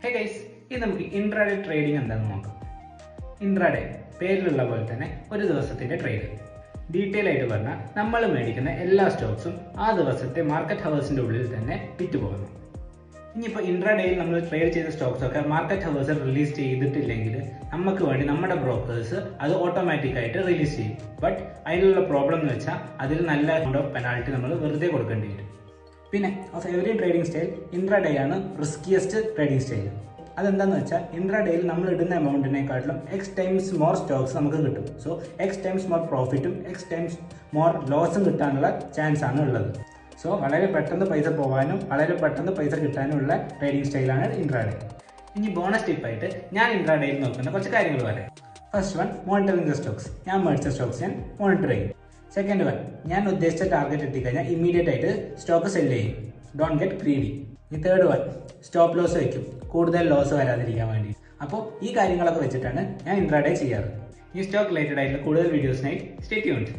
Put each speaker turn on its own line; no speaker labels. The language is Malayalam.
ഹേ ഗൈസ്, ഇത് നമുക്ക് ഇൻട്രാഡേ ട്രേഡിംഗ് എന്താണെന്ന് നോക്കാം. ഇൻട്രാഡേ പേരിലുള്ള പോലെ തന്നെ ഒരു ദിവസത്തിന്റെ ട്രേഡ്. ഡീറ്റെയിൽ ആയിട്ട് പറഞ്ഞാൽ നമ്മൾ മേടിക്കുന്ന എല്ലാ സ്റ്റോക്സും ആ ദിവസത്തെ മാർക്കറ്റ് ഹവേഴ്സിന്റെ ഉള്ളിൽ തന്നെ വിറ്റുപോകുന്നു. ഇനിയിപ്പോൾ ഇൻട്രാഡേയിൽ നമ്മൾ ട്രേഡ് ചെയ്ത സ്റ്റോക്സ് ഒക്കെ മാർക്കറ്റ് ഹവേഴ്സ് റിലീസ് ചെയ്തിട്ടില്ലെങ്കിൽ നമുക്ക് വേണ്ടി നമ്മുടെ ബ്രോക്കേഴ്സ് അത് ഓട്ടോമാറ്റിക് ആയിട്ട് റിലീസ് ചെയ്യും. ബട്ട് അതിലുള്ള പ്രോബ്ലം എന്ന് വെച്ചാൽ അതിൽ നല്ല എമൗണ്ട് ഓഫ് പെനാൾട്ടി നമ്മൾ വെറുതെ കൊടുക്കേണ്ടി വരും. പിന്നെ of every trading style intraday ആണ് റിസ്കിയസ്റ്റ് ട്രേഡിംഗ് സ്റ്റൈൽ. അതെന്താന്ന് വെച്ചാൽ ഇൻട്രാഡേയിൽ നമ്മൾ ഇടുന്ന എമൗണ്ടിനെക്കാട്ടിലും എക്സ് ടൈംസ് മോർ സ്റ്റോക്സ് നമുക്ക് കിട്ടും. സോ എക്സ് ടൈംസ് മോർ പ്രോഫിറ്റും എക്സ് ടൈംസ് മോർ ലോസും കിട്ടാനുള്ള ചാൻസ് ആണ് ഉള്ളത്. സോ വളരെ പെട്ടെന്ന് പൈസ പോകാനും വളരെ പെട്ടെന്ന് പൈസ കിട്ടാനുമുള്ള ട്രേഡിംഗ് സ്റ്റൈലാണ് ഇൻട്രാഡേ. ഇനി ബോണസ് ടിപ്പായിട്ട് ഞാൻ ഇൻട്രാഡേയിൽ നോക്കുന്ന കുറച്ച് കാര്യങ്ങൾ പറയാം. First one, monitoring the stocks. ഞാൻ മേടിച്ച സ്റ്റോക്സ് ഞാൻ മോണിറ്റർ ചെയ്യും. സെക്കൻഡ് വൺ, ഞാൻ ഉദ്ദേശിച്ച ടാർഗറ്റ് എത്തിക്കഴിഞ്ഞാൽ ഇമ്മീഡിയറ്റ് ആയിട്ട് സ്റ്റോക്ക് സെല് ചെയ്യും. Don't get greedy. ഈ തേർഡ് വൺ, സ്റ്റോപ്പ് ലോസ് വയ്ക്കും, കൂടുതൽ ലോസ് വരാതിരിക്കാൻ വേണ്ടി. അപ്പോൾ ഈ കാര്യങ്ങളൊക്കെ വെച്ചിട്ടാണ് ഞാൻ ഇൻട്രാഡേ ചെയ്യാറ്. ഈ സ്റ്റോക്ക് റിലേറ്റഡ് ആയിട്ടുള്ള കൂടുതൽ വീഡിയോസിനായി സ്റ്റേ ട്യൂൺഡ്.